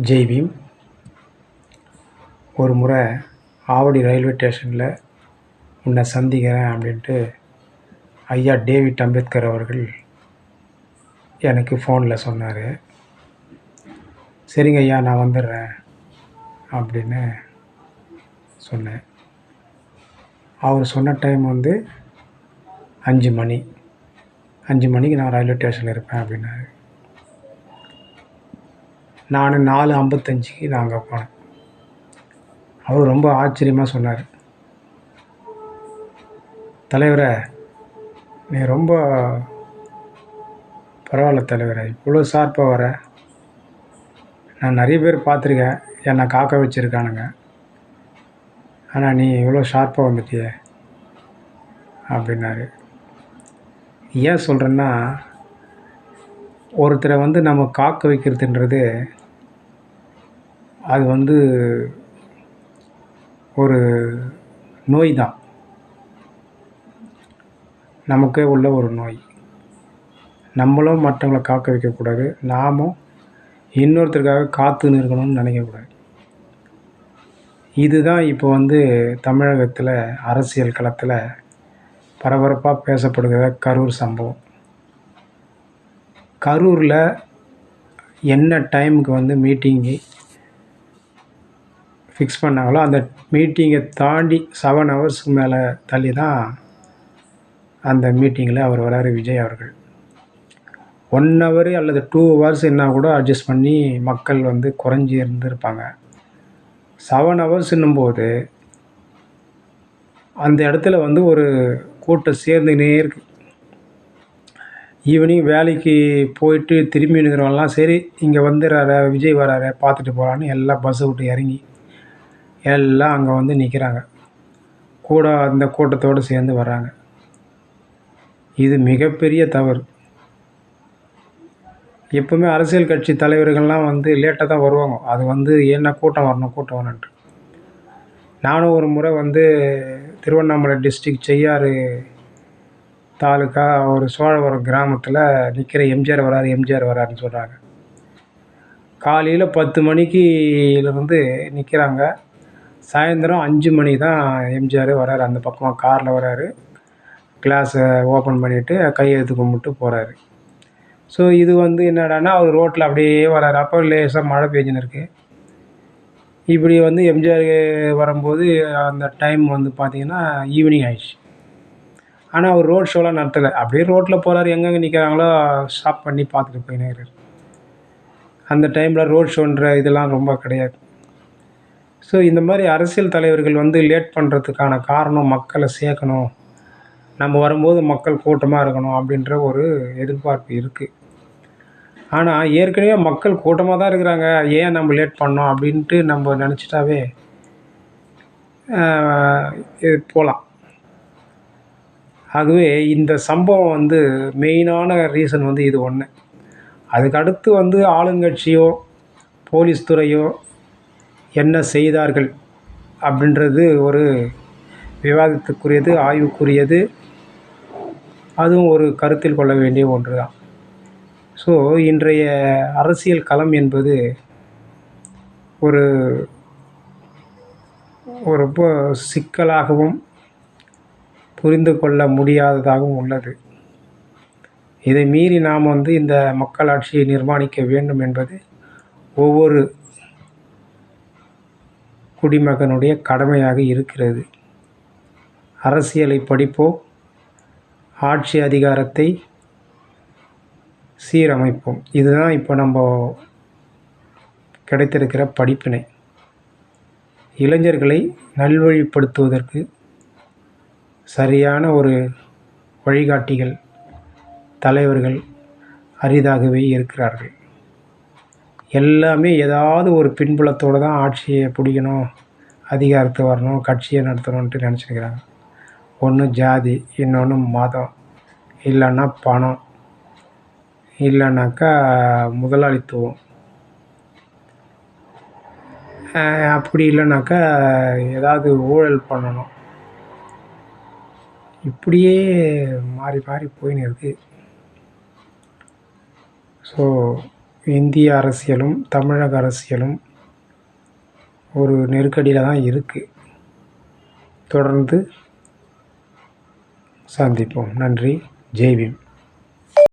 ஜெய் பீம். ஒரு முறை ஆவடி ரயில்வே ஸ்டேஷனில் உன்னை சந்திக்கிறேன் அப்படின்ட்டு ஐயா டேவிட் அம்பேத்கர் அவர்கள் எனக்கு ஃபோனில் சொன்னார். சரிங்க ஐயா, நான் வந்துடுறேன் அப்படின்னு சொன்னேன். அவர் சொன்ன டைம் 5 மணி. 5 மணிக்கு நான் ரயில்வே ஸ்டேஷனில் இருப்பேன் அப்படின்னாரு. நான் 4:55க்கு நான் அங்கே போனேன். அவர் ரொம்ப ஆச்சரியமாக சொன்னார், தலைவரே நீ ரொம்ப பரவாயில்ல தலைவரே, இவ்வளோ ஷார்ப்பாக வர. நான் நிறைய பேர் பார்த்துருக்கேன், என்னை காக்க வச்சுருக்கானுங்க, ஆனால் நீ இவ்வளோ ஷார்ப்பாக வந்துட்டிய அப்படின்னாரு. ஏன் சொல்கிறேன்னா, ஒருத்தரை நம்ம காக்க வைக்கிறதுன்றது அது ஒரு நோய் தான், நமக்கே உள்ள ஒரு நோய். நம்மளும் மற்றவங்களை காக்க வைக்கக்கூடாது, நாமும் இன்னொருத்தருக்காக காத்துன்னு இருக்கணும்னு நினைக்கக்கூடாது. இதுதான் இப்போ தமிழகத்தில் அரசியல் களத்தில் பரபரப்பாக பேசப்படுகிற கரூர் சம்பவம். கரூரில் என்ன டைமுக்கு மீட்டிங்கு ஃபிக்ஸ் பண்ணாங்களோ அந்த மீட்டிங்கை தாண்டி 7 ஹவர்ஸ்க்கு மேலே தள்ளி தான் அந்த மீட்டிங்கில் அவர் வராரு, விஜய் அவர்கள். 1 ஹவர் அல்லது 2 ஹவர்ஸ் என்ன கூட அட்ஜஸ்ட் பண்ணி மக்கள் குறைஞ்சி இருந்திருப்பாங்க. 7 ஹவர்ஸ்ன்னும் போது அந்த இடத்துல ஒரு கூட்டம் சேர்ந்துக்கினே இருக்குது. ஈவினிங் வேலைக்கு போயிட்டு திரும்பி இருக்கிறவங்கலாம் சரி இங்கே வந்துடுறாரு விஜய் வராரு பார்த்துட்டு போகலான்னு எல்லாம் பஸ்ஸை விட்டு இறங்கி எல்லாம் அங்கே நிற்கிறாங்க, கூட அந்த கூட்டத்தோடு சேர்ந்து வர்றாங்க. இது மிகப்பெரிய தவறு. எப்போவுமே அரசியல் கட்சி தலைவர்கள்லாம் லேட்டாக தான் வருவாங்க. அது என்ன கூட்டம் வரணுன்ட்டு. நானும் ஒரு முறை திருவண்ணாமலை டிஸ்ட்ரிக்ட் செய்யாறு தாலுக்கா ஒரு சோழவரம் கிராமத்தில் நிற்கிற எம்ஜிஆர் வராருன்னு சொல்கிறாங்க. காலையில் 10 மணிக்கிலிருந்து நிற்கிறாங்க, சாயந்தரம் 5 மணி தான் எம்ஜிஆர் வராரு. அந்த பக்கமாக காரில் வராரு, கிளாஸை ஓப்பன் பண்ணிவிட்டு கையெழுத்து கும்பிட்டு போகிறாரு. ஸோ இது என்னடான்னா அவர் ரோட்டில் அப்படியே வராரு. அப்போ லேசாக மழை பெஞ்சுன்னு இருக்குது. இப்படி எம்ஜிஆர் வரும்போது அந்த டைம் பார்த்திங்கன்னா ஈவினிங் ஆயிடுச்சு. ஆனால் அவர் ரோட் ஷோலாம் நடத்தலை, அப்படியே ரோட்டில் போகிறாரு, எங்கெங்கே நிற்கிறாங்களோ ஸ்டாப் பண்ணி பார்த்துட்டு போயினாரு. அந்த டைமில் ரோட் ஷோன்ற இதெல்லாம் ரொம்ப கிடையாது. ஸோ இந்த மாதிரி அரசியல் தலைவர்கள் லேட் பண்ணுறதுக்கான காரணம் மக்களை சேர்க்கணும், நம்ம வரும்போது மக்கள் கூட்டமாக இருக்கணும் அப்படின்ற ஒரு எதிர்பார்ப்பு இருக்குது. ஆனால் ஏற்கனவே மக்கள் கூட்டமாக தான் இருக்கிறாங்க, ஏன் நம்ம லேட் பண்ணோம் அப்படின்ட்டு நம்ம நினச்சிட்டாவே போகலாம். ஆகவே இந்த சம்பவம் மெயினான ரீசன் இது ஒன்று. அதுக்கடுத்து ஆளுங்கட்சியோ போலீஸ் துறையோ என்ன செய்தார்கள் அப்படின்றது ஒரு விவாதத்துக்குரியது, ஆய்வுக்குரியது, அதுவும் ஒரு கருத்தில் கொள்ள வேண்டிய ஒன்று தான். ஸோ இன்றைய அரசியல் களம் என்பது ஒரு ரொம்ப சிக்கலாகவும் புரிந்து கொள்ள முடியாததாகவும் உள்ளது. இதை மீறி நாம் இந்த மக்களாட்சியை நிர்மாணிக்க வேண்டும் என்பது ஒவ்வொரு குடிமகனுடைய கடமையாக இருக்கிறது. அரசியலை படிப்போம், ஆட்சி அதிகாரத்தை சீரமைப்போம். இதுதான் இப்போ நம்ம கிடைத்திருக்கிற படிப்பினை. இளைஞர்களை நல்வழிப்படுத்துவதற்கு சரியான ஒரு வழிகாட்டிகள், தலைவர்கள் அரிதாகவே இருக்கிறார்கள். எல்லாமே ஏதாவது ஒரு பின்புலத்தோடு தான் ஆட்சியை பிடிக்கணும், அதிகாரத்தை வரணும், கட்சியை நடத்தணுன்ட்டு நினச்சிக்கிறாங்க. ஒன்று ஜாதி, இன்னொன்று மதம், இல்லைன்னா பணம், இல்லைனாக்கா முதலாளித்துவம், அப்படி இல்லைனாக்கா ஏதாவது ஊழல் பண்ணணும். இப்படியே மாறி மாறி போயின்னு இருக்குது. ஸோ இந்திய அரசியலும் தமிழக அரசியலும் ஒரு நெருக்கடியில் தான் இருக்குது. தொடர்ந்து சந்திப்போம். நன்றி. ஜெய் பீம்.